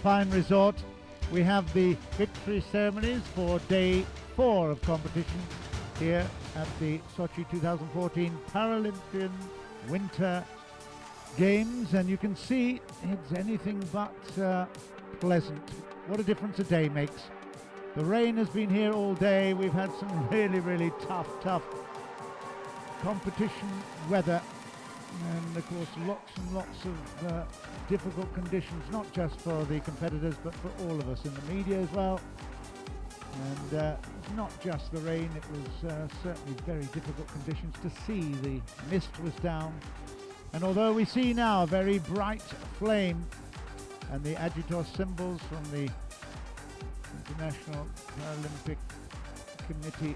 alpine resort. We have the victory ceremonies for day 4 of competition here at the Sochi 2014 Paralympic Winter Games, and you can see it's anything but pleasant. What a difference a day makes. The rain has been here all day. We've had some really tough competition weather, and of course lots and lots of difficult conditions, not just for the competitors but for all of us in the media as well. And it's not just the rain, it was certainly very difficult conditions to see. The mist was down, and although we see now a very bright flame and the Agitos symbols from the International Paralympic Committee,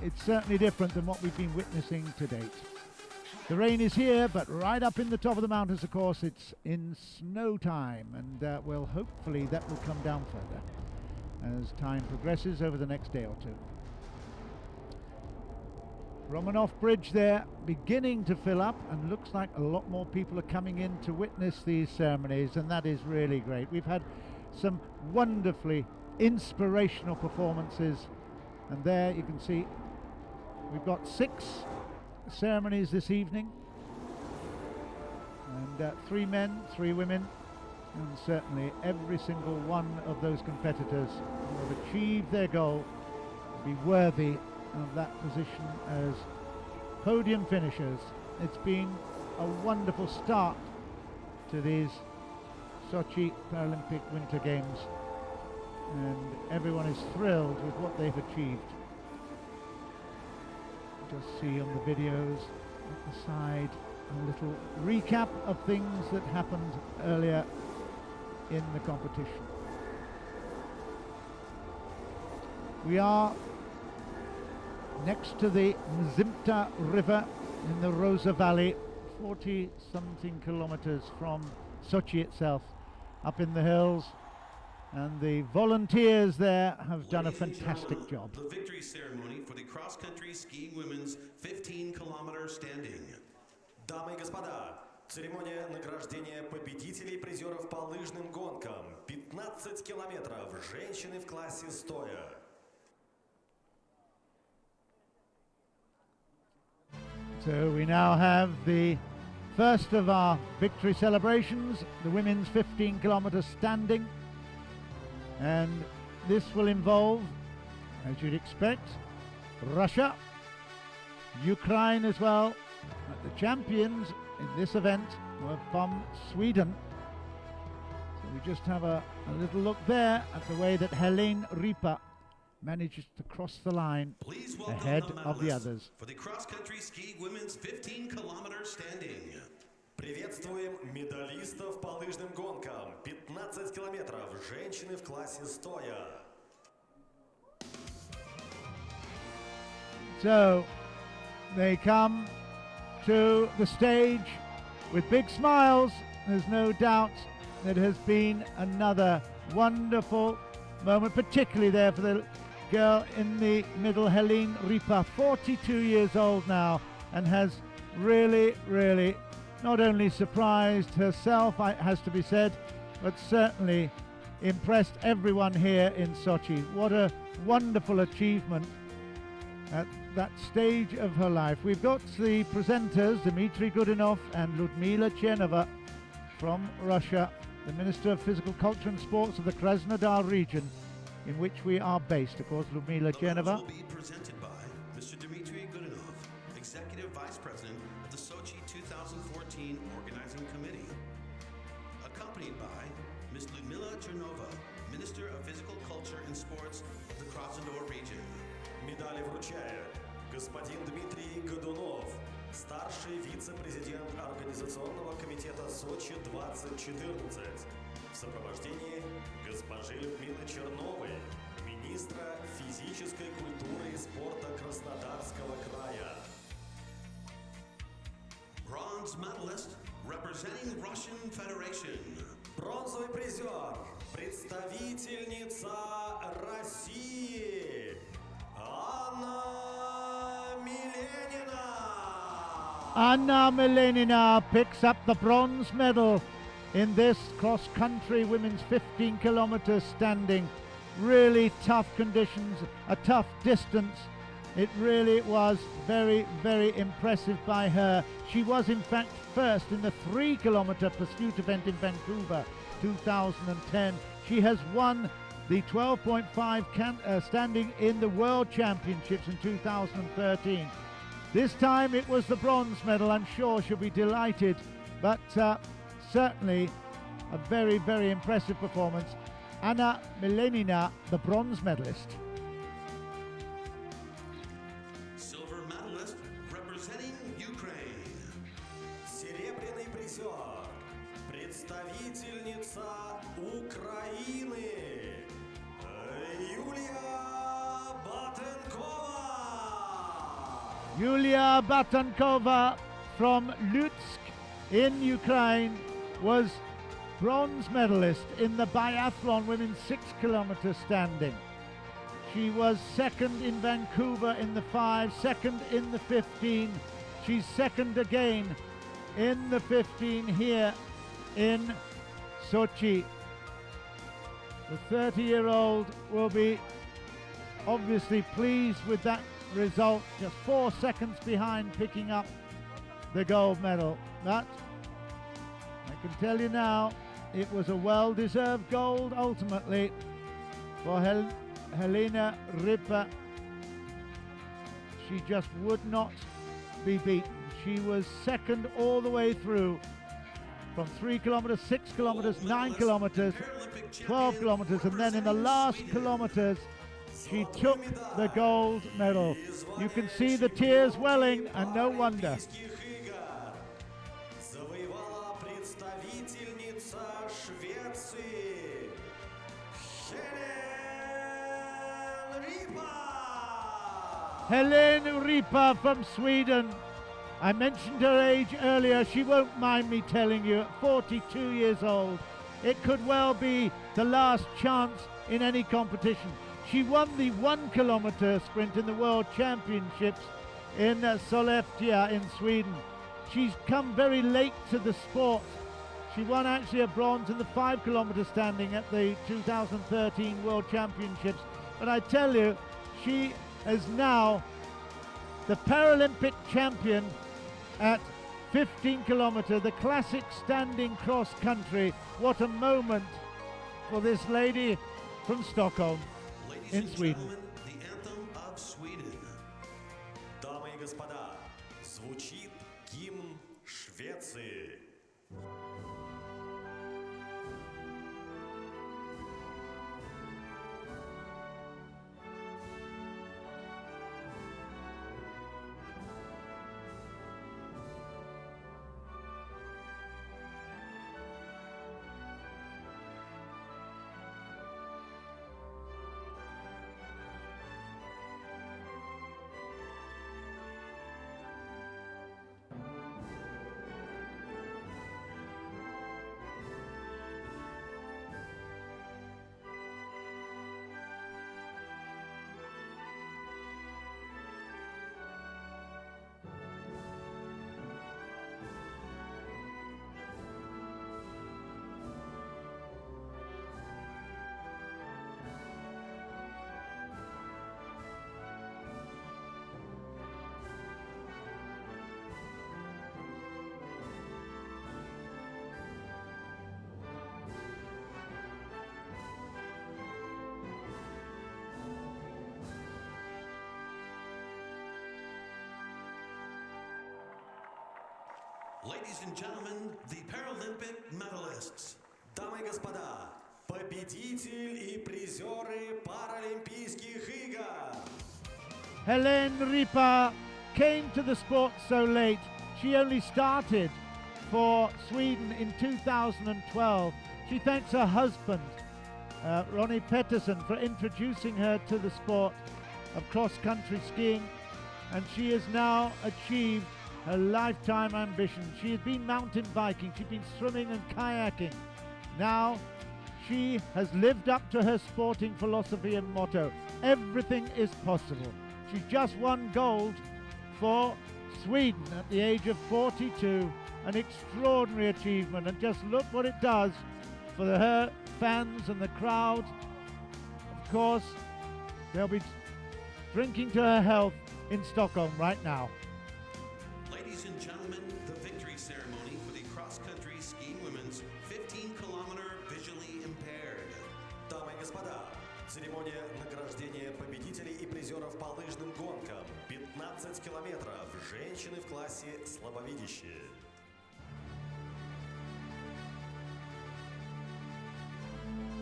it's certainly different than what we've been witnessing to date. The rain is here, but right up in the top of the mountains, of course, it's in snow time, and well, hopefully that will come down further as time progresses over the next day or two. Romanov Bridge there beginning to fill up, and looks like a lot more people are coming in to witness these ceremonies, and that is really great. We've had some wonderfully inspirational performances, and there you can see we've got 6 ceremonies this evening, and 3 men, 3 women, and certainly every single one of those competitors who have achieved their goal will be worthy of that position as podium finishers. It's been a wonderful start to these Sochi Paralympic Winter Games, and everyone is thrilled with what they've achieved. Just see on the videos at the side a little recap of things that happened earlier in the competition. We are next to the Mzimta River in the Rosa Valley, 40-something kilometers from Sochi itself, up in the hills. And the volunteers there have done a fantastic job. The victory ceremony for the cross-country skiing women's 15-kilometer standing. Дамы и господа, церемония награждения победителей и призеров по лыжным гонкам. 15 километров. Женщины в классе стоя. So we now have the first of our victory celebrations, the women's 15-kilometer standing. And this will involve, as you'd expect, Russia, Ukraine as well. But the champions in this event were from Sweden. So we just have a little look there at the way that Helene Ripa manages to cross the line ahead of the others. For the cross-country ski women's 15-kilometer standing. Приветствуем медалистов по лыжным гонкам. 15 километров. Женщины в классе стоя. So they come to the stage with big smiles. There's no doubt that it has been another wonderful moment, particularly there for the girl in the middle, Helene Ripa, 42 years old now, and has really not only surprised herself, it has to be said, but certainly impressed everyone here in Sochi. What a wonderful achievement at that stage of her life. We've got the presenters, Dmitry Godunov and Lyudmila Chernova from Russia, the Minister of Physical Culture and Sports of the Krasnodar region, in which we are based. Of course, Lyudmila Chernova will be presented by Mr. Dmitry Godunov, Executive Vice President of the Sochi 2014 Organizing Committee, accompanied by Ms. Lyudmila Chernova, Minister of Physical Culture and Sports of the Krasnodar region. Медали вручает господин Дмитрий Годунов, старший вице-президент Организационного комитета Сочи 2014, в сопровождении госпожи Людмилы Черновой, министра физической культуры и спорта Краснодарского края. Bronze medalist representing Russian Federation. Бронзовый призер, представительница России, Anna Milenina. Anna Milenina picks up the bronze medal in this cross-country women's 15 kilometers standing. Really tough conditions, a tough distance. It really was very, very impressive by her. She was in fact first in the 3 kilometer pursuit event in Vancouver 2010. She has won the 12.5 standing in the World Championships in 2013. This time it was the bronze medal. I'm sure she'll be delighted, but certainly a very, very impressive performance. Anna Milenina, the bronze medalist. Silver medalist representing Ukraine. Серебряный призер. Представительница Украины. Юлия Батенкова. Yulia Batankova from Lutsk in Ukraine was bronze medalist in the biathlon women's 6 kilometer standing. She was second in Vancouver in the 5, second in the 15. She's second again in the 15 here in Sochi. The 30-year-old will be obviously pleased with that result, just 4 seconds behind picking up the gold medal. But I can tell you now, it was a well-deserved gold ultimately for Helena Ripa. She just would not be beaten. She was second all the way through from 3 kilometers, 6 kilometers, 9 kilometers, 12 kilometers, and then in the last kilometers she took the gold medal. You can see the tears welling, and no wonder. Завоевала представительница Швеции Helene Ripa from Sweden. I mentioned her age earlier. She won't mind me telling you, at 42 years old. It could well be the last chance in any competition. She won the 1 kilometer sprint in the World Championships in Sollefteå in Sweden. She's come very late to the sport. She won actually a bronze in the 5 kilometer standing at the 2013 World Championships. But I tell you, she is now the Paralympic champion at 15 kilometer, the classic standing cross country. What a moment for this lady from Stockholm Ladies in and Sweden. gentlemen, the anthem of Sweden. Дамы и господа, звучит гимн Швеции. Ladies and gentlemen, the Paralympic medalists. Дамы и господа, победитель и призеры Паралимпийских игр. Helene Ripa came to the sport so late. She only started for Sweden in 2012. She thanks her husband, Ronnie Pettersson, for introducing her to the sport of cross-country skiing, and she has now achieved her lifetime ambition. She has been mountain biking, she's been swimming and kayaking. Now she has lived up to her sporting philosophy and motto: everything is possible. She's just won gold for Sweden at the age of 42 an extraordinary achievement, and just look what it does for her fans and the crowd. Of course, they'll be drinking to her health in Stockholm right now. Ladies and gentlemen, the victory ceremony for the cross-country skiing women's 15-kilometer visually impaired. Дамы и господа, церемония награждения победителей и призеров по лыжным гонкам. 15 километров. Женщины в классе слабовидящие.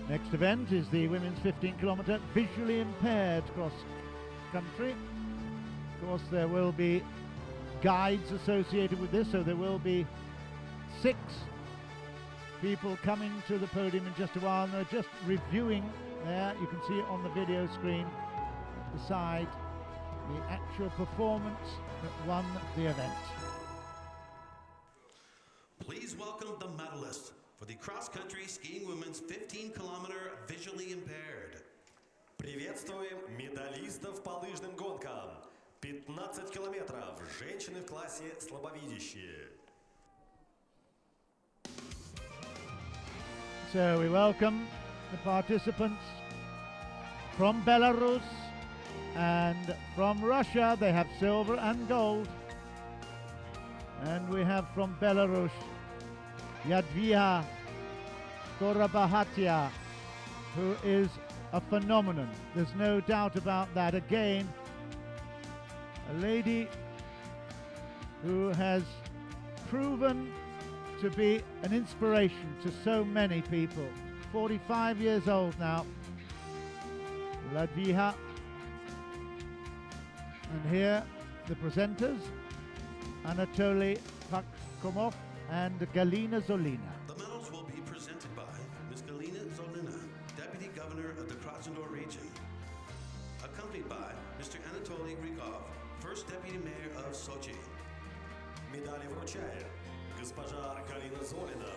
Next event is the women's 15-kilometer visually impaired cross-country. Of course, there will be guides associated with this, so there will be 6 people coming to the podium in just a while, and they're just reviewing there. You can see it on the video screen beside the actual performance that won the event. Please welcome the medalist for the cross-country skiing women's 15-kilometer visually impaired. Приветствуем медалистов по лыжным гонкам. 15 километров. Женщины в классе слабовидящие. So we welcome the participants from Belarus and from Russia. They have silver and gold. And we have from Belarus Yadviha Skorabahatia, who is a phenomenon. There's no doubt about that. Again, a lady who has proven to be an inspiration to so many people. 45 years old now, Ladviha. And here the presenters, Anatoly Pakkomov and Galina Zolina. The medals will be presented by Ms. Galina Zolina, Deputy Governor of the Krasnodar region, accompanied by Mr. Anatoly Rykov, First Deputy Mayor of Sochi. Медали вручает госпожа Галина Золина,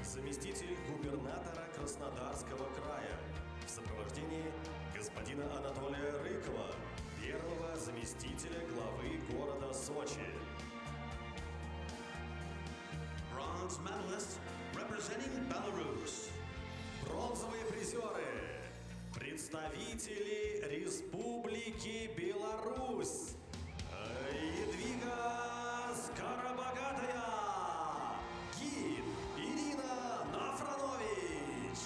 заместитель губернатора Краснодарского края, в сопровождении господина Анатолия Рыкова, первого заместителя главы города Сочи. Bronze medalists representing Belarus. Бронзовые призеры, представители Республики Беларусь, Едвига Скоробогатая, гид Ирина Нафранович.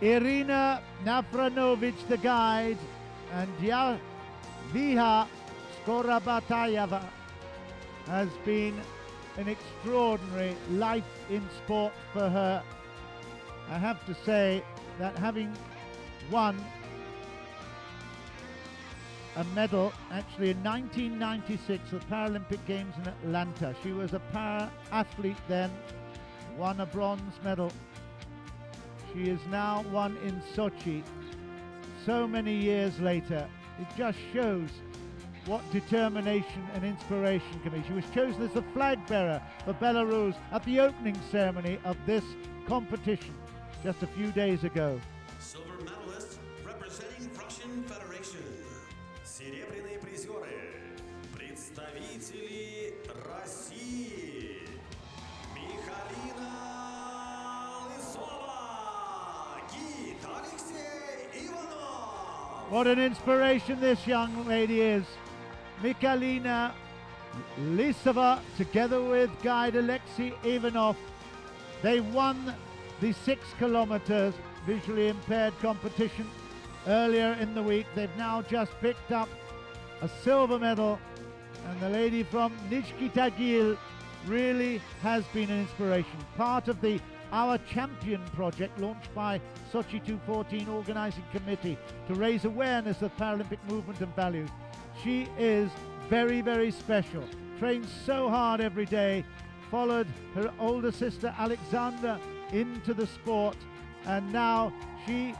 Irina Nafranovich, the guide, and Yadviha Skorabatayeva has been an extraordinary life in sport for her. I have to say that having won a medal actually in 1996 at the Paralympic Games in Atlanta, she was a para-athlete then, won a bronze medal. She is now one in Sochi so many years later. It just shows what determination and inspiration can be. She was chosen as the flag bearer for Belarus at the opening ceremony of this competition just a few days ago. Silver medalists representing Russian Federation. Серебряные призеры, представители России, Михалина Лысова, гид Алексей Иванов. What an inspiration this young lady is. Mikhalina Lysova, together with guide Alexei Ivanov, they won the 6 kilometers visually impaired competition earlier in the week. They've now just picked up a silver medal, and the lady from Nizhny Tagil really has been an inspiration. Part of the Our Champion project launched by Sochi 214 Organizing Committee to raise awareness of Paralympic movement and values. She is very, very special. Trains so hard every day, followed her older sister Alexandra into the sport, and now she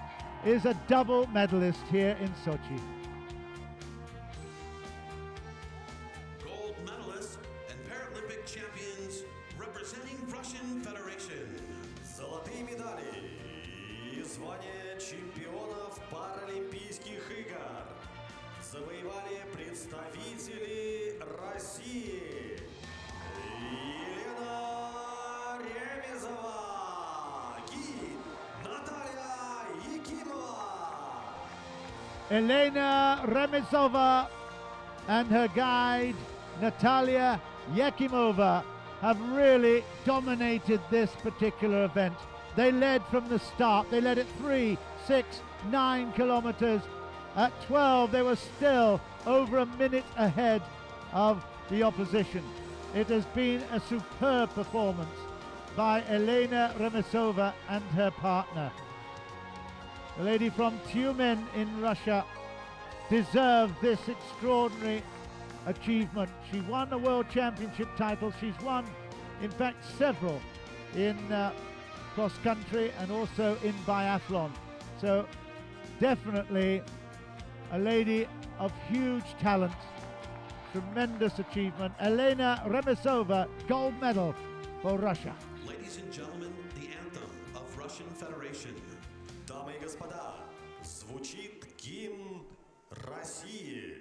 is a double medalist here in Sochi. Gold medalists and Paralympic champions representing Russian Federation. Золотые медали и звание чемпионов Паралимпийских игр завоевали представители России. Elena Remesova and her guide Natalia Yakimova have really dominated this particular event. They led from the start. They led at 3, 6, 9 kilometers. At 12, they were still over a minute ahead of the opposition. It has been a superb performance by Elena Remesova and her partner. The lady from Tyumen in Russia deserved this extraordinary achievement. She won a world championship title. She's won, in fact, several in cross country and also in biathlon. So definitely a lady of huge talent, tremendous achievement. Elena Remesova, gold medal for Russia. Ladies and gentlemen, the anthem of Russian Federation. Дамы и господа, звучит гимн России.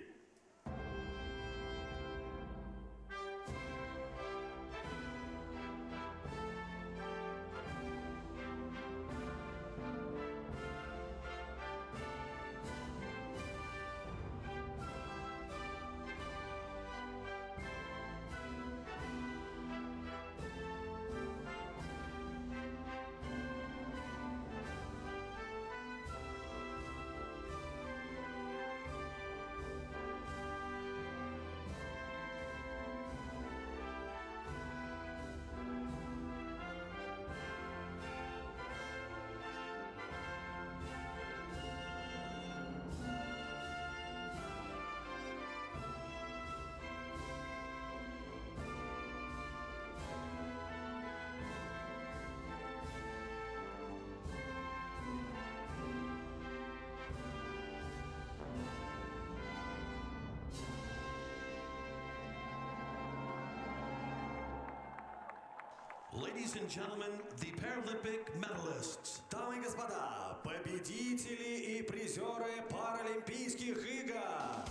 Ladies and gentlemen, the Paralympic medalists. Дамы и господа, победители и призеры Паралимпийских игр.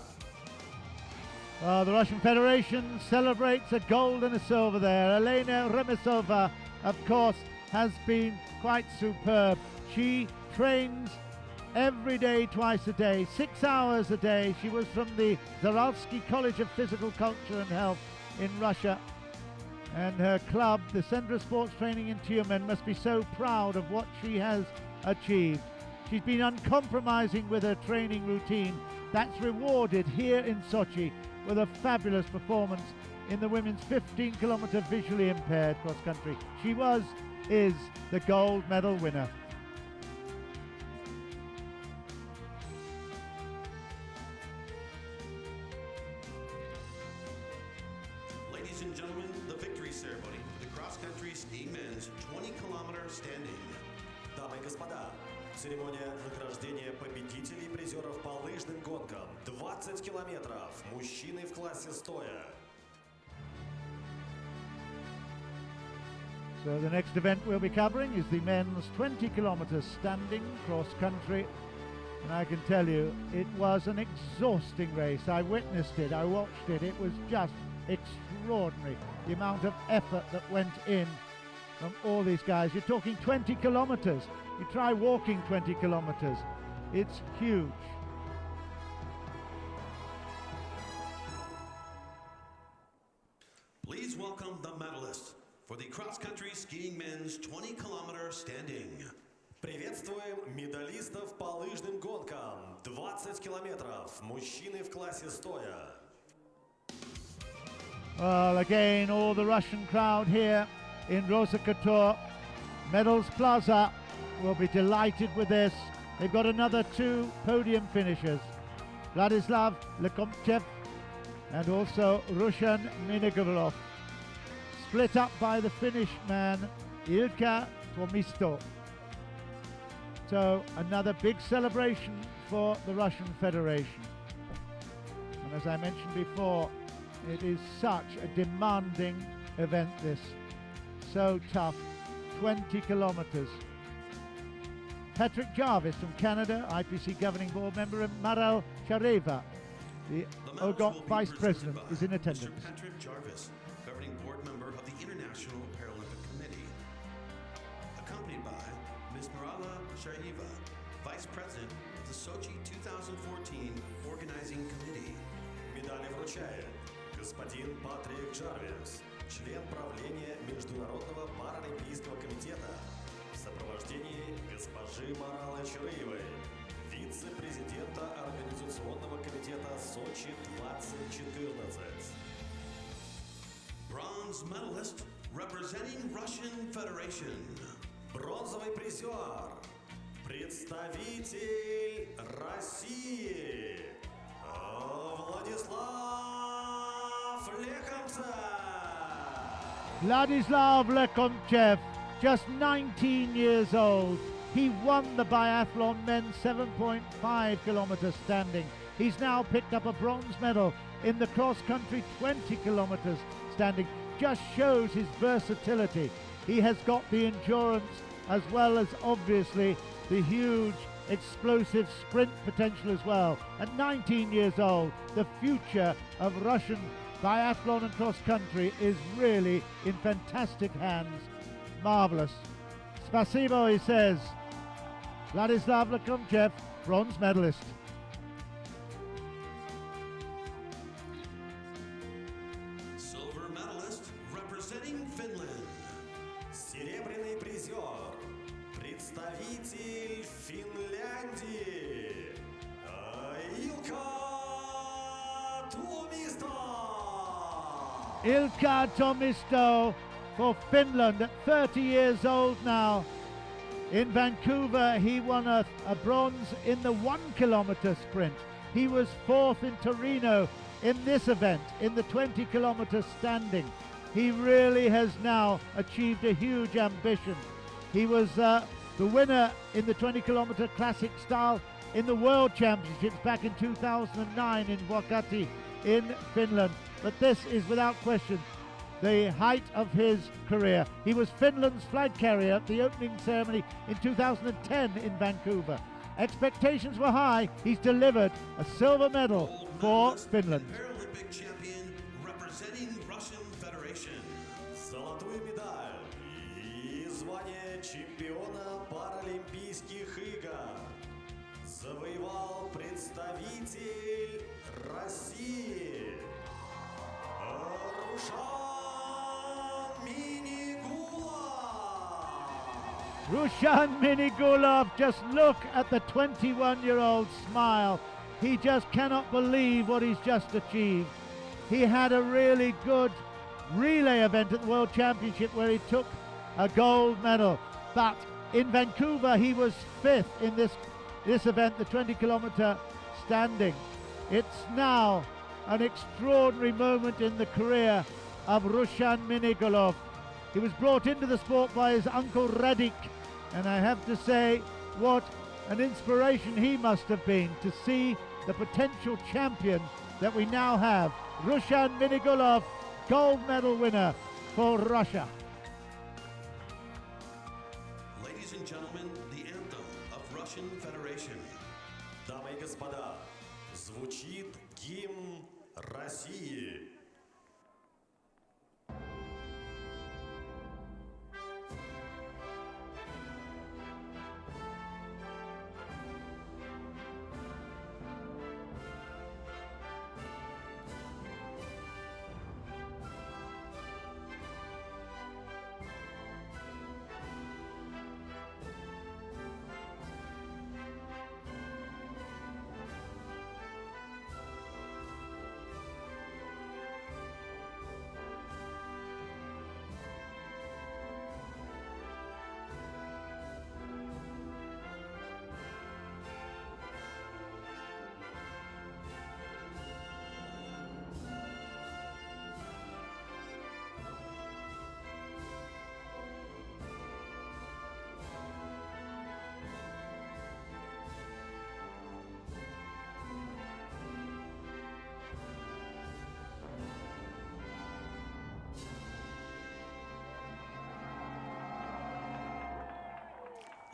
The Russian Federation celebrates a gold and a silver there. Elena Remesova, of course, has been quite superb. She trains every day, twice a day, 6 hours a day. She was from the Zaralsky College of Physical Culture and Health in Russia. And her club, the Centre of Sports Training in Tyumen, must be so proud of what she has achieved. She's been uncompromising with her training routine. That's rewarded here in Sochi with a fabulous performance in the women's 15-kilometer visually impaired cross country. She is the gold medal winner. Ladies and gentlemen, the victory ceremony for the cross-country skiing men's 20-kilometer standing. Дамы и господа, церемония награждения победителей и призеров по лыжным гонкам. 20 километров. Мужчины в классе стоя. So the next event we'll be covering is the men's 20-kilometer standing cross country. And I can tell you, it was an exhausting race. I witnessed it, I watched it. It was just extraordinary, the amount of effort that went in from all these guys. You're talking 20 kilometers. You try walking 20 kilometers. It's huge. Please welcome the medalists for the cross-country skiing men's 20-kilometer standing. Приветствуем медалистов по лыжным гонкам. 20 километров. Мужчины в классе стоя. Well, again, all the Russian crowd here in Rosa Couture Medals Plaza will be delighted with this. They've got another 2 podium finishers, Vladislav Lekomchev and also Rushan Minigorov, split up by the Finnish man Ilkka Tuomisto. So another big celebration for the Russian Federation. And as I mentioned before, it is such a demanding event, this. So tough, 20 kilometers. Patrick Jarvis from Canada, IPC governing board member, and Marel Shareva, the OGOP vice president, is in attendance. Mr. Patrick Jarvis, governing board member of the International Paralympic Committee, accompanied by Ms. Marala Shareva, vice president of the Sochi 2014 Organizing Committee. Медали вручает господин Патрик Джарвис, член правления Международного паралимпийского комитета, в сопровождении госпожи Маралы Чарыевой, вице-президента Организационного комитета Сочи 2014. Bronze medalist representing Russian Federation. Бронзовый призер, представитель России, Владислав Лекомцев. Vladislav Lekomchev, just 19 years old. He won the biathlon men's 7.5 kilometer standing. He's now picked up a bronze medal in the cross-country 20 kilometers standing. Just shows his versatility. He has got the endurance as well as obviously the huge explosive sprint potential as well. At 19 years old, the future of Russian biathlon and cross-country is really in fantastic hands. Marvellous. Spasibo, he says. Vladislav Lekomchev, bronze medalist. Silver medalist representing Finland. Серебряный призер, представитель Финляндии, Илка Tuomisto. Ilkka Tomisto for Finland at 30 years old now. In Vancouver, he won a bronze in the 1 kilometer sprint. He was fourth in Torino in this event, in the 20 kilometer standing. He really has now achieved a huge ambition. He was the winner in the 20 kilometer classic style in the World Championships back in 2009 in Vuokatti in Finland. But this is without question the height of his career. He was Finland's flag carrier at the opening ceremony in 2010 in Vancouver. Expectations were high. He's delivered a silver medal for Finland. Paralympic champion representing Russian Federation. Золотую медаль и звание чемпиона Паралимпийских игр завоевал представитель России Rushan Minigulov, just look at the 21-year-old smile. He just cannot believe what he's just achieved. He had a really good relay event at the World Championship where he took a gold medal. But in Vancouver, he was fifth in this event, the 20 kilometer standing. It's now an extraordinary moment in the career of Rushan Minigulov. He was brought into the sport by his uncle Radik, and I have to say what an inspiration he must have been to see the potential champion that we now have. Rushan Minigulov, gold medal winner for Russia. Ladies and gentlemen, the anthem of Russian Federation. Дамы и господа, звучит гимн России.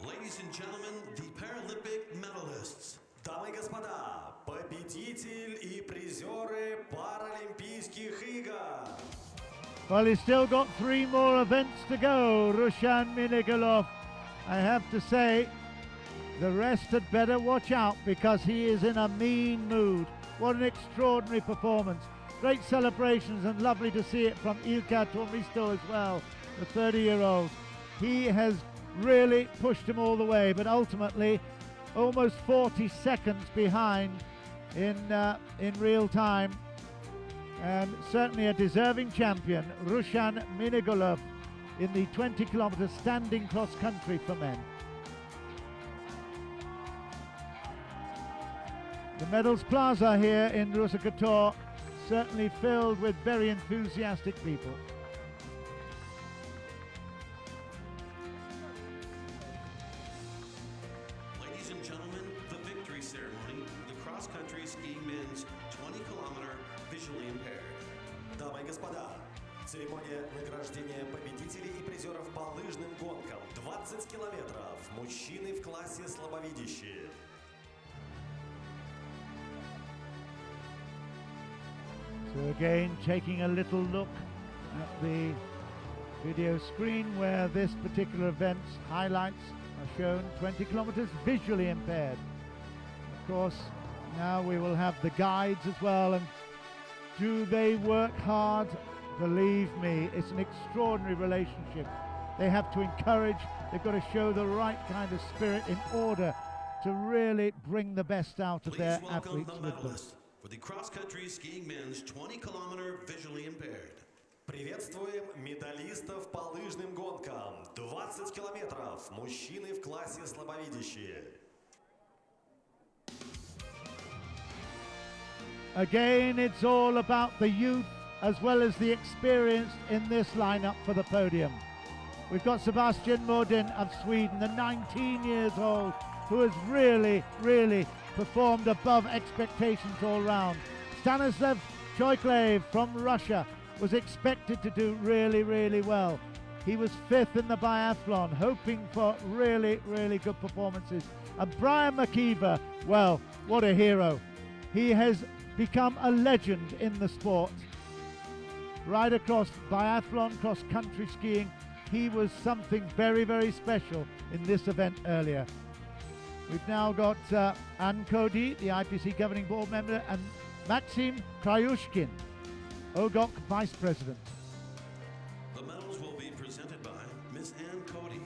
Ladies and gentlemen, the Paralympic medalists. Дамы и господа, победитель и призеры Паралимпийских игр. Well, he's still got 3 more events to go, Rushan Minigulov. I have to say, The rest had better watch out because he is in a mean mood. What an extraordinary performance. Great celebrations and lovely to see it from Ilkka Tormisto as well, the 30-year-old. He has really pushed him all the way, but ultimately almost 40 seconds behind in real time. And certainly a deserving champion, Rushan Minigolov, in the 20-kilometer standing cross-country for men. The medals plaza here in Rusakator certainly filled with very enthusiastic people. Ladies and gentlemen, the victory ceremony, the cross-country skiing men's 20-kilometer visually impaired. Дамы и господа, церемония награждения победителей и призеров по лыжным гонкам. 20 километров. Мужчины в классе слабовидящие. So again, taking a little look at the video screen where this particular event's highlights are shown. 20 kilometers visually impaired. Of course, now we will have the guides as well, and do they work hard? Believe me, it's an extraordinary relationship. They have to encourage, they've got to show the right kind of spirit in order to really bring the best out of their Please welcome athletes the with them. medalists for the cross-country skiing men's 20-kilometer visually impaired. Приветствуем медалистов по лыжным гонкам. 20 километров. Мужчины в классе слабовидящие. Again, it's all about the youth as well as the experience in this lineup for the podium. We've got Sebastian Modin of Sweden, the 19 years old, who has really performed above expectations all round. Stanislav Choyklev from Russia was expected to do really well. He was 5th in the biathlon, hoping for really good performances. And Brian McKeever, well, what a hero. He has become a legend in the sport. Right across biathlon, cross-country skiing, he was something very special in this event earlier. We've now got Ann Cody, the IPC governing board member, and Maxim Kryushkin, OGOC vice president. The medals will be presented by Ms. Ann Cody,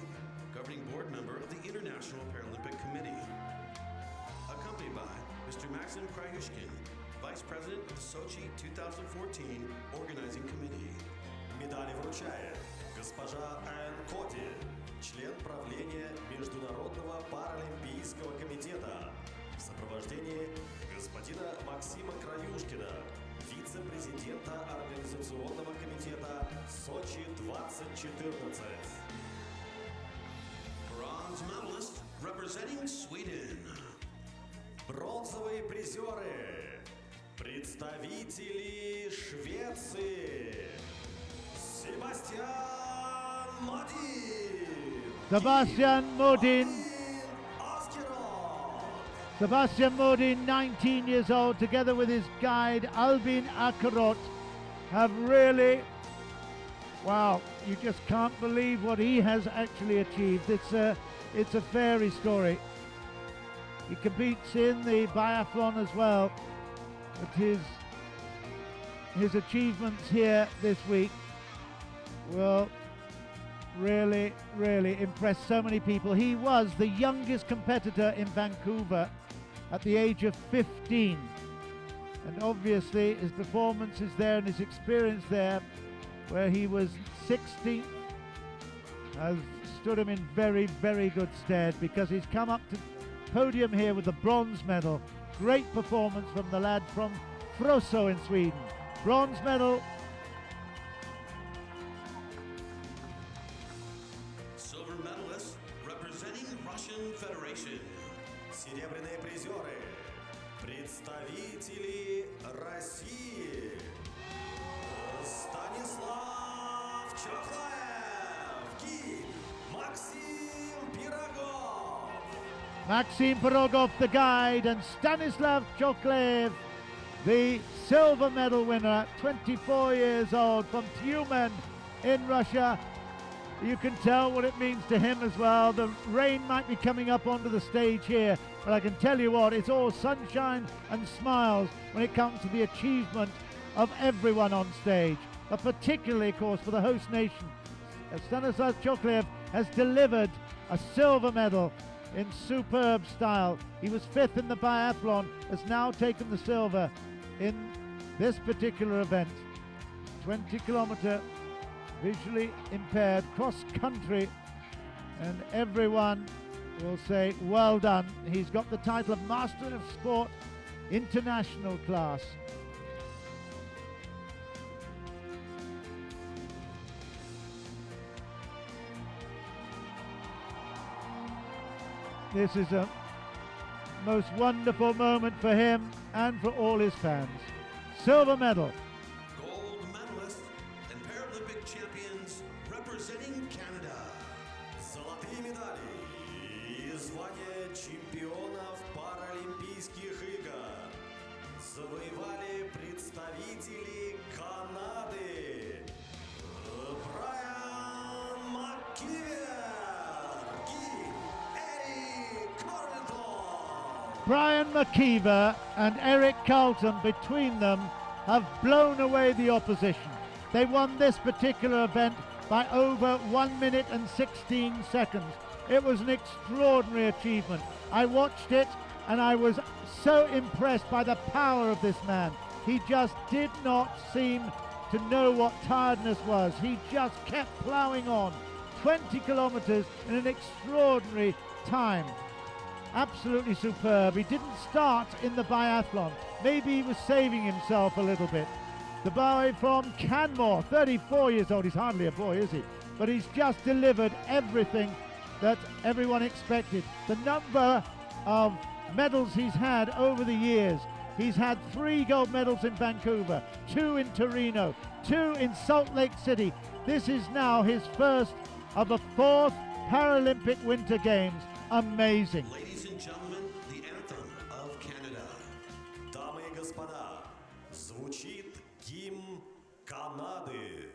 governing board member of the International Paralympic Committee, accompanied by Mr. Maxim Kryushkin, vice president of the Sochi 2014 organizing committee. Медали вручает госпожа Энн Коди, член правления Международного паралимпийского комитета, в сопровождении господина Максима Краюшкина, вице-президента Организационного комитета Сочи 2014. Bronze medalist representing Sweden. Бронзовые призеры, представители Швеции, Себастьян Модин. Sebastian Modin. Аскеров. Sebastian Modin, 19 years old, together with his guide Albin Akarot, have really, wow, you just can't believe what he has actually achieved. It's a fairy story. He competes in the biathlon as well, but his achievements here this week will really impress so many people. He was the youngest competitor in Vancouver at the age of 15, and obviously his performance is there and his experience there, where he was 16th, has stood him in very good stead, because he's come up to podium here with the bronze medal. Great performance from the lad from Froso in Sweden. Bronze medal. Silver medalist representing Russian Federation. Серебряные призеры, представители России. Станислав Чоклаев, гид, Максим Пирогов. Maxim Pirogov, the guide, and Stanislav Choklev, the silver medal winner, 24 years old, from Tyumen in Russia. You can tell what it means to him as well. The rain might be coming up onto the stage here, but I can tell you what, it's all sunshine and smiles when it comes to the achievement of everyone on stage, but particularly, of course, for the host nation. Stanislav Choklev has delivered a silver medal in superb style. He was 5th in the biathlon, has now taken the silver in this particular event. 20-kilometer visually impaired cross-country, and everyone will say well done. He's got the title of Master of Sport International class. This is a most wonderful moment for him and for all his fans. Silver medal. Gold medalist and Paralympic champions representing Canada. Золотые медали и звание чемпионов Паралимпийских игр завоевали представители Канады. Брайан Маккивер и Эрик Норвельтон. Brian McKeever and Eric Carlton, between them, have blown away the opposition. They won this particular event by over 1 minute and 16 seconds. It was an extraordinary achievement. I watched it and I was so impressed by the power of this man. He just did not seem to know what tiredness was. He just kept ploughing on. 20 kilometers in an extraordinary time. Absolutely superb. He didn't start in the biathlon. Maybe he was saving himself a little bit. The boy from Canmore, 34 years old. He's hardly a boy, is he? But he's just delivered everything that everyone expected. The number of medals he's had over the years. He's had 3 gold medals in Vancouver, 2 in Torino, 2 in Salt Lake City. This is now his first of the 4th Paralympic Winter Games. Amazing. Ladies and gentlemen, the anthem of Canada. Дамы и господа, звучит гимн Канады.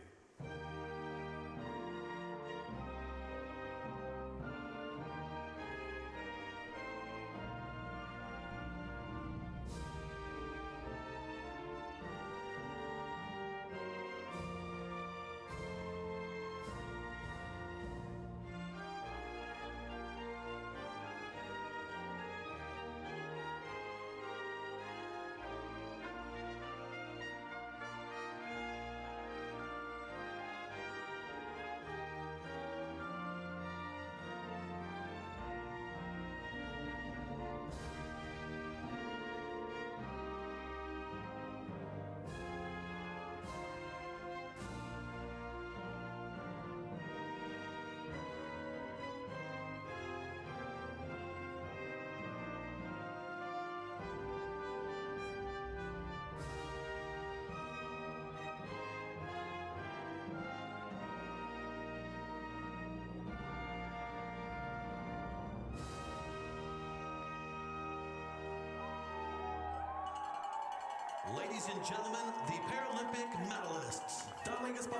Ladies and gentlemen, the Paralympic medalists. Дамы и господа,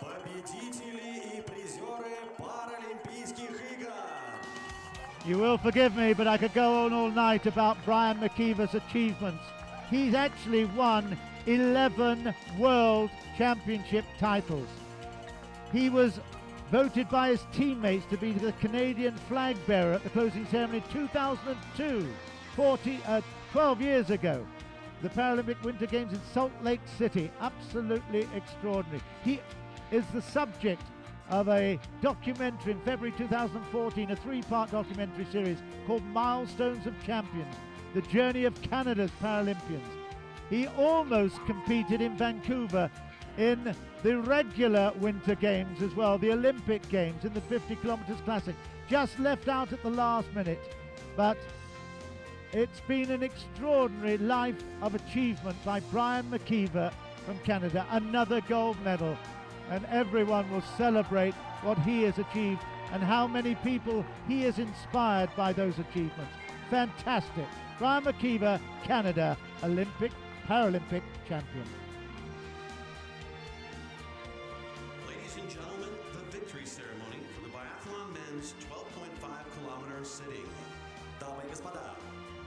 победители и призеры Паралимпийских игр. You will forgive me, but I could go on all night about Brian McKeever's achievements. He's actually won 11 World Championship titles. He was voted by his teammates to be the Canadian flag bearer at the closing ceremony 2002, 12 years ago. The Paralympic Winter Games in Salt Lake City, absolutely extraordinary. He is the subject of a documentary in February 2014, a 3-part documentary series called Milestones of Champions, the journey of Canada's Paralympians. He almost competed in Vancouver in the regular Winter Games as well, the Olympic Games in the 50 kilometers classic, just left out at the last minute. But it's been an extraordinary life of achievement by Brian McKeever from Canada, another gold medal, and everyone will celebrate what he has achieved and how many people he has inspired by those achievements. Fantastic. Brian McKeever, Canada, Paralympic champion. Ladies and gentlemen, the victory ceremony. 12.5-kilometer sitting. Дамы и господа,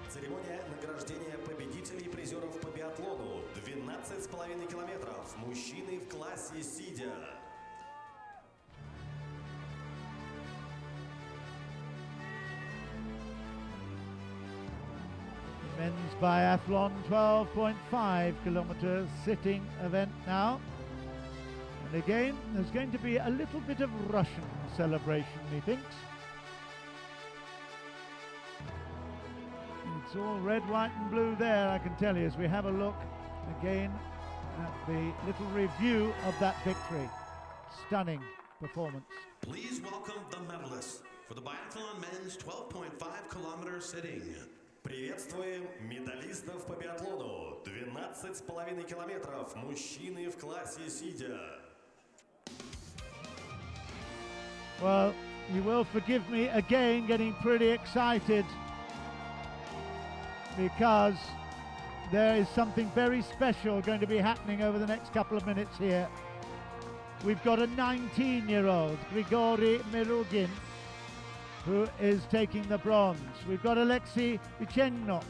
церемония награждения победителей и призеров по биатлону 12,5 километров. Мужчины в классе сидя. Men's biathlon, 12.5 kilometers sitting event now. And again, there's going to be a little bit of Russian celebration, methinks. It's all red, white and blue there, I can tell you, as we have a look again at the little review of that victory. Stunning performance. Please welcome the medalists for the biathlon men's 12.5-kilometer sitting. Приветствуем медалистов по биатлону. 12,5 километров. Мужчины в классе сидя. Well, you will forgive me again getting pretty excited, because there is something very special going to be happening over the next couple of minutes here. We've got a 19-year-old, Grigory Mirugin, who is taking the bronze. We've got Alexei Vichenok,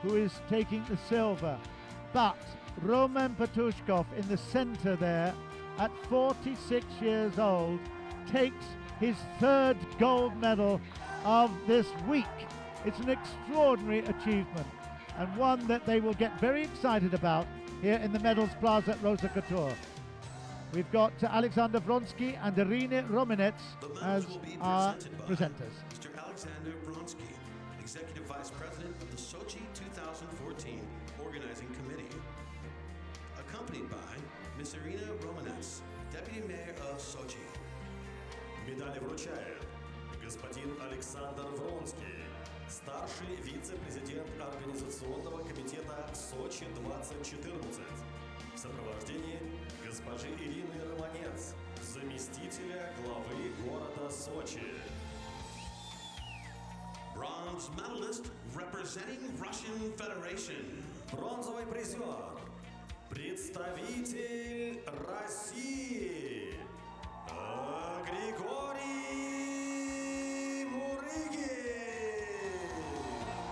who is taking the silver. But Roman Patushkov in the center there, at 46 years old, takes his third gold medal of this week. It's an extraordinary achievement, and one that they will get very excited about here in the Medals Plaza at Rosa Couture. We've got Alexander Vronsky and Irina Romanets as our presenters. Mr. Alexander Vronsky, Executive Vice President of the Sochi 2014 Organizing Committee. Accompanied by Ms. Irina Romanets, Deputy Mayor of Sochi. Медали вручает господин Александр Вронский, старший вице-президент Организационного комитета Сочи 2014, в сопровождении госпожи Ирины Романец, заместителя главы города Сочи. Bronze medalist representing Russian Federation. Бронзовый призер, представитель России, Григорий Мурыгин.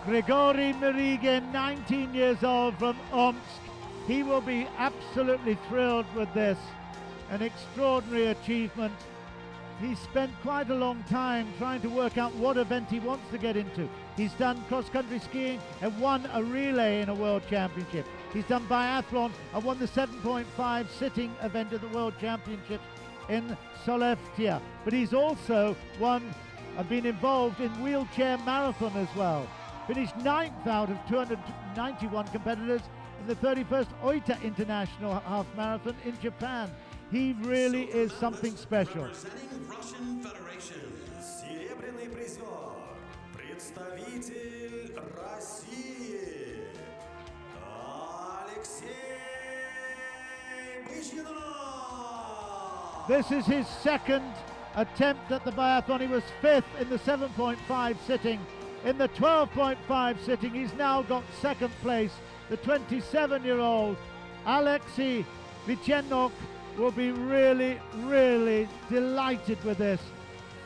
Grigory Mirigin, 19 years old from Omsk. He will be absolutely thrilled with this. An extraordinary achievement. He spent quite a long time trying to work out what event he wants to get into. He's done cross-country skiing and won a relay in a World Championship. He's done biathlon and won the 7.5 sitting event of the World Championships in Sollefteå. But he's also been involved in wheelchair marathon as well. Finished 9th out of 291 competitors in the 31st Oita International Half Marathon in Japan. He really is something special. Representing Russian Federation. Серебряный призер, представитель России, Алексей Бычинов. This is his second attempt at the biathlon. He was 5th in the 7.5 sitting. In the 12.5 sitting, he's now got second place. The 27-year-old Alexei Vichenok will be really, really delighted with this.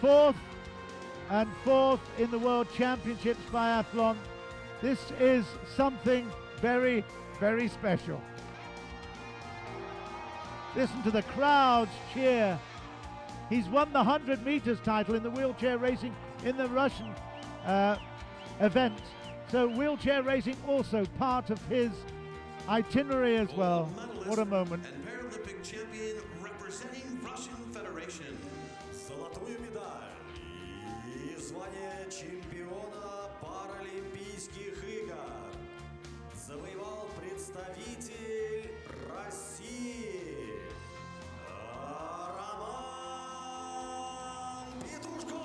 4th and 4th in the World Championships biathlon. This is something very, very special. Listen to the crowds cheer. He's won the 100 meters title in the wheelchair racing in the Russian event. So wheelchair racing also part of his itinerary as well. What a moment. And Paralympic champion representing Russian Federation. Золотую медаль и звание чемпиона Паралимпийских игр завоевал представитель России Роман Петушков.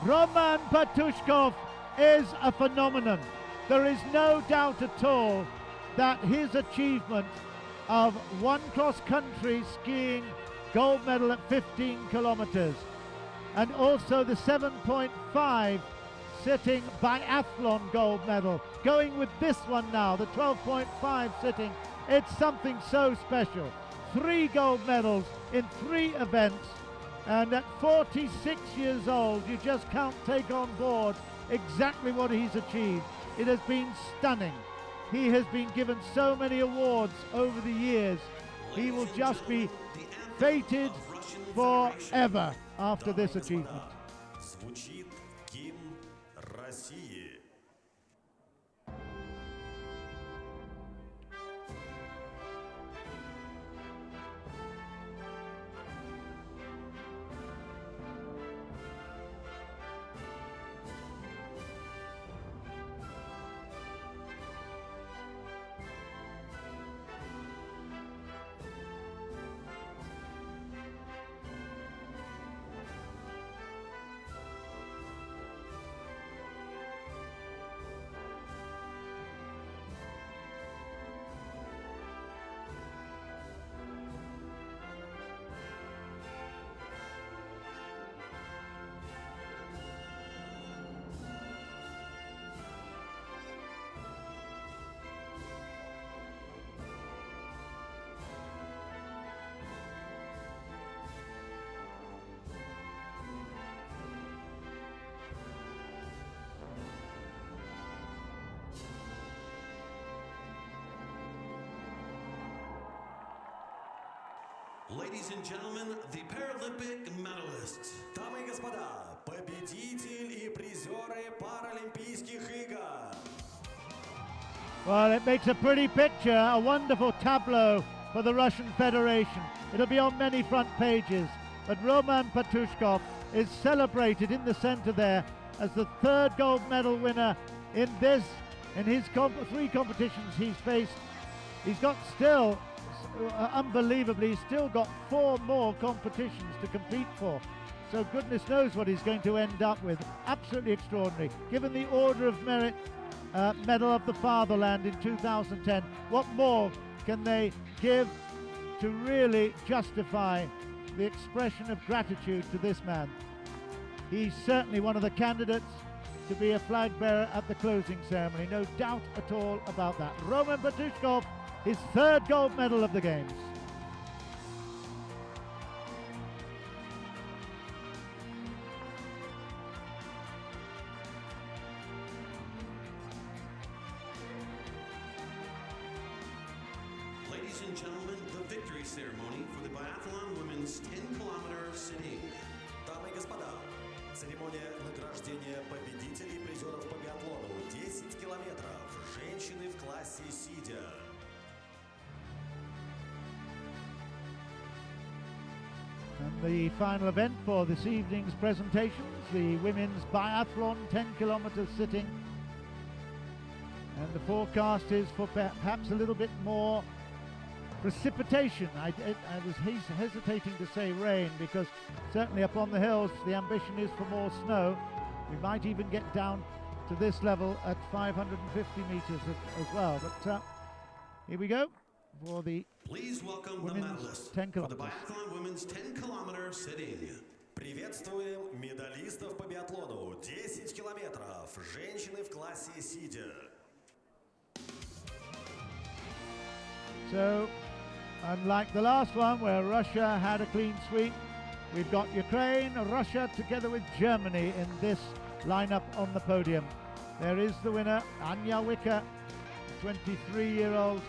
Roman Patushkov is a phenomenon. There is no doubt at all that his achievement of one cross-country skiing gold medal at 15 kilometers and also the 7.5 sitting biathlon gold medal, going with this one now, the 12.5 sitting, it's something so special. 3 gold medals in 3 events. And at 46 years old, you just can't take on board exactly what he's achieved. It has been stunning. He has been given so many awards over the years. He will just be fated forever after this achievement. Звучит гимн России. Ladies and gentlemen, the Paralympic medalists. Дамы и господа, победитель и призеры Паралимпийских игр. Well, it makes a pretty picture, a wonderful tableau for the Russian Federation. It'll be on many front pages. But Roman Patushkov is celebrated in the center there as the third gold medal winner in his three competitions he's faced. He's got still, unbelievably, he's still got 4 more competitions to compete for. So goodness knows what he's going to end up with. Absolutely extraordinary. Given the Order of Merit Medal of the Fatherland in 2010, what more can they give to really justify the expression of gratitude to this man? He's certainly one of the candidates to be a flag bearer at the closing ceremony. No doubt at all about that. Roman Patushkov, his third gold medal of the Games. Ladies and gentlemen, the victory ceremony for the Biathlon women's 10-kilometer sitting. Дамы и господа, церемония награждения победителей и призеров по биатлону 10 километров. Женщины в классе сидя. And the final event for this evening's presentations, the women's biathlon 10 kilometers sitting. And the forecast is for perhaps a little bit more precipitation. I was hesitating to say rain, because certainly up on the hills the ambition is for more snow. We might even get down to this level at 550 meters as well. But here we go for the Please welcome the women's medalists 10 for the kilometers. Biathlon women's 10-kilometer sitting. Приветствуем медалистов по биатлону 10 километров. Женщины в классе сидя. So, unlike the last one where Russia had a clean sweep, we've got Ukraine, Russia together with Germany in this lineup on the podium. There is the winner, Anya Wicker, 23-year-old.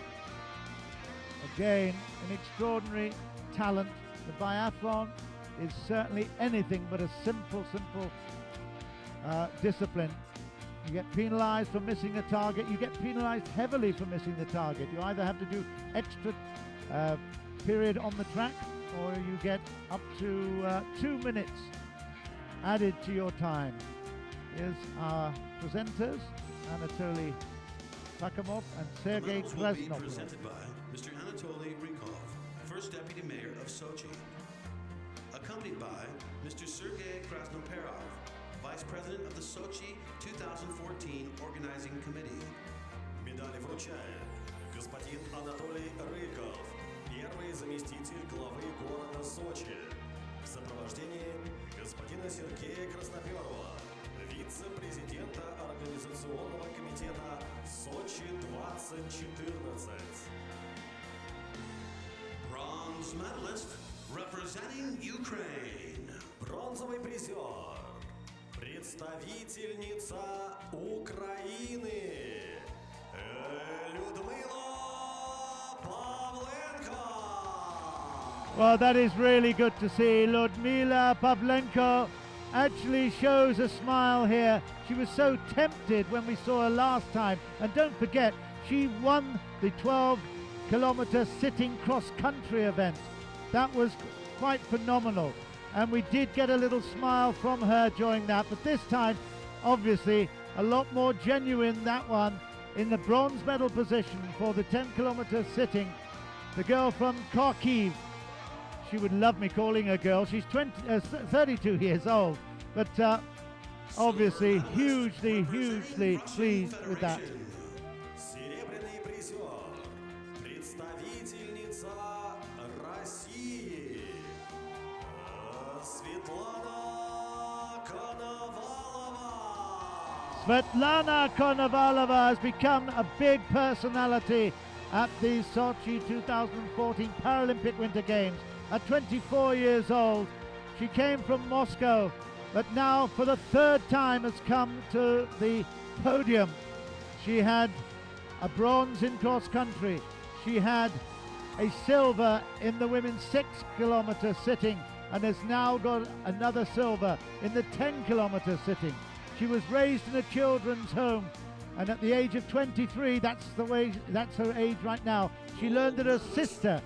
Again, an extraordinary talent. The biathlon is certainly anything but a simple discipline. You get penalized for missing a target. You get penalized heavily for missing the target. You either have to do extra period on the track, or you get up to 2 minutes added to your time. Here's our presenters, Anatoly Pakamov and The Sergei medals will be Krasnov. presented by Mr. Anatoly Rykov, First Deputy Mayor of Sochi, accompanied by Mr. Sergei Krasnoperov, Vice President of the Sochi 2014 Organizing Committee. Медали вручает господин Анатолий Рыков, первый заместитель главы города Сочи. В сопровождении господина Сергея Красноперова, вице-президента Организационного комитета Сочи 2014. Bronze medalist representing Ukraine. Бронзовый призер. Представительница Украины. Людмила Pavlenko. Well, that is really good to see. Ludmila Pavlenko actually shows a smile here. She was so tempted when we saw her last time. And don't forget, she won the 12-kilometer sitting cross-country event. That was quite phenomenal. And we did get a little smile from her during that. But this time, obviously, a lot more genuine, that one, in the bronze medal position for the 10-kilometer sitting. The girl from Kharkiv. She would love me calling her girl. She's 32 years old. But obviously, hugely pleased with that. Серебряный призер. Представительница России. Светлана Коновалова. Svetlana Konovalova has become a big personality at the Sochi 2014 Paralympic Winter Games. At 24 years old, she came from Moscow, but now for the third time has come to the podium. She had a bronze in cross country. She had a silver in the women's 6-kilometer sitting and has now got another silver in the 10-kilometer sitting. She was raised in a children's home, and at the age of 23, that's her age right now. She learned that her sister,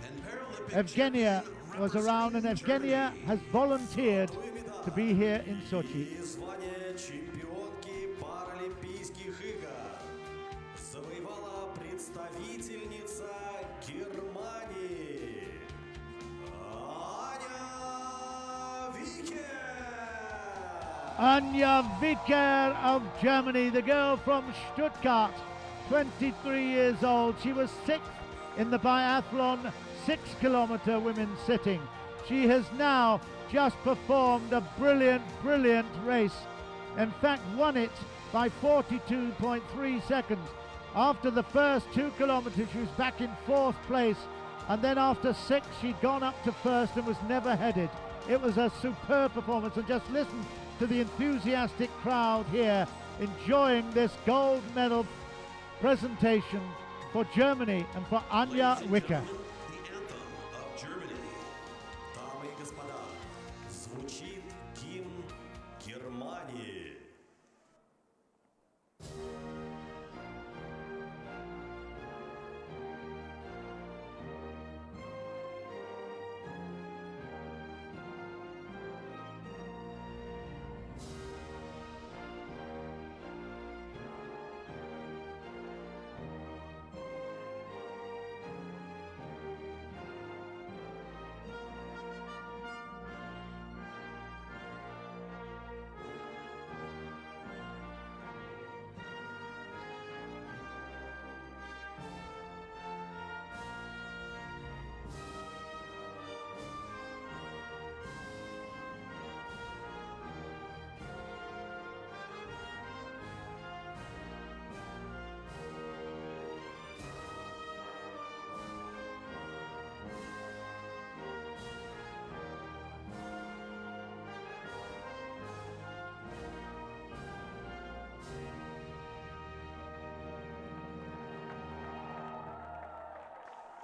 Evgenia, was around, and Evgenia has volunteered to be here in Sochi. И звание чемпионки Паралимпийских игр завоевала представительница Германии Anja Vicker of Germany, the girl from Stuttgart, 23 years old. She was 6th in the biathlon 6-kilometer women's sitting. She has now just performed a brilliant race. In fact, won it by 42.3 seconds. After the first 2 kilometers, she was back in 4th place. And then after 6, she'd gone up to 1st and was never headed. It was a superb performance. And just listen to the enthusiastic crowd here enjoying this gold medal presentation for Germany and for Anja Wicker. The anthem of Germany. Дамы и господа, звучит гимн Германии.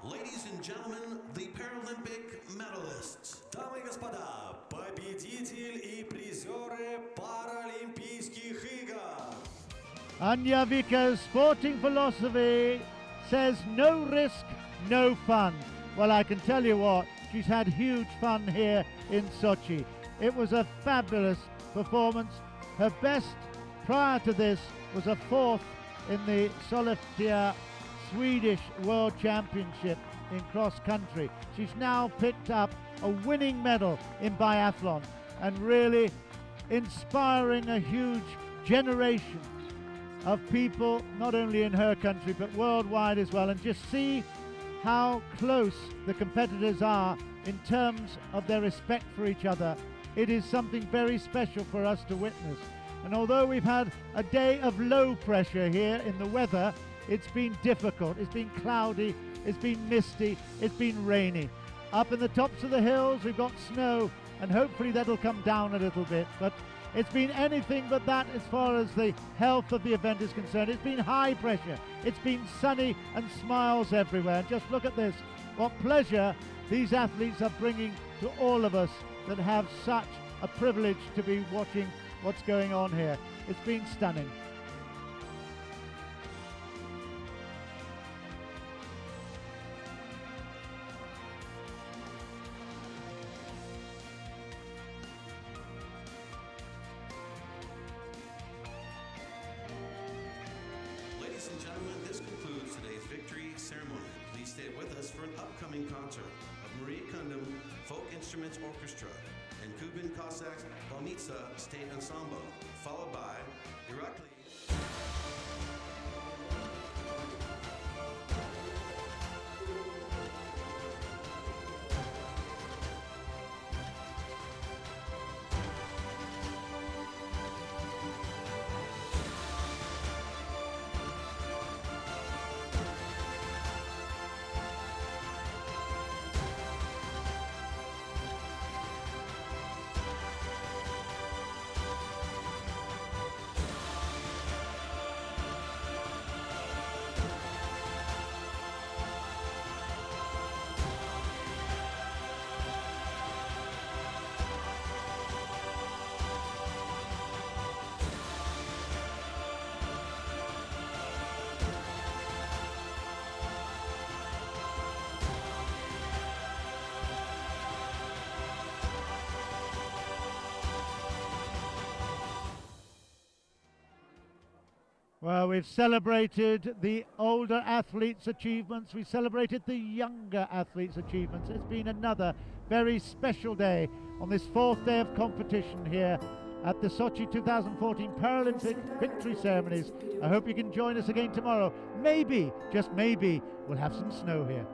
Ladies and gentlemen, the Paralympic medalists. Дамы и господа, победитель и призеры Паралимпийских игр. Anja Vicker's sporting philosophy says no risk, no fun. Well, I can tell you what, she's had huge fun here in Sochi. It was a fabulous performance. Her best prior to this was a 4th in the Sollefteå Swedish World Championship in cross country. She's now picked up a winning medal in biathlon and really inspiring a huge generation of people, not only in her country but worldwide as well. And just see how close the competitors are in terms of their respect for each other. It is something very special for us to witness. And although we've had a day of low pressure here in the weather, it's been difficult. It's been cloudy, it's been misty, it's been rainy. Up in the tops of the hills we've got snow, and hopefully that'll come down a little bit. But it's been anything but that as far as the health of the event is concerned. It's been high pressure. It's been sunny and smiles everywhere. And just look at this. What pleasure these athletes are bringing to all of us that have such a privilege to be watching what's going on here. It's been stunning. Ladies and gentlemen, this concludes today's victory ceremony. Please stay with us for an upcoming concert of Maria Kundum Folk Instruments Orchestra and Kuban Cossacks Balnitsa State Ensemble, followed by Irakli. Well, we've celebrated the older athletes' achievements. We celebrated the younger athletes' achievements. It's been another very special day on this fourth day of competition here at the Sochi 2014 Paralympic Victory Ceremonies. I hope you can join us again tomorrow. Maybe, just maybe, we'll have some snow here.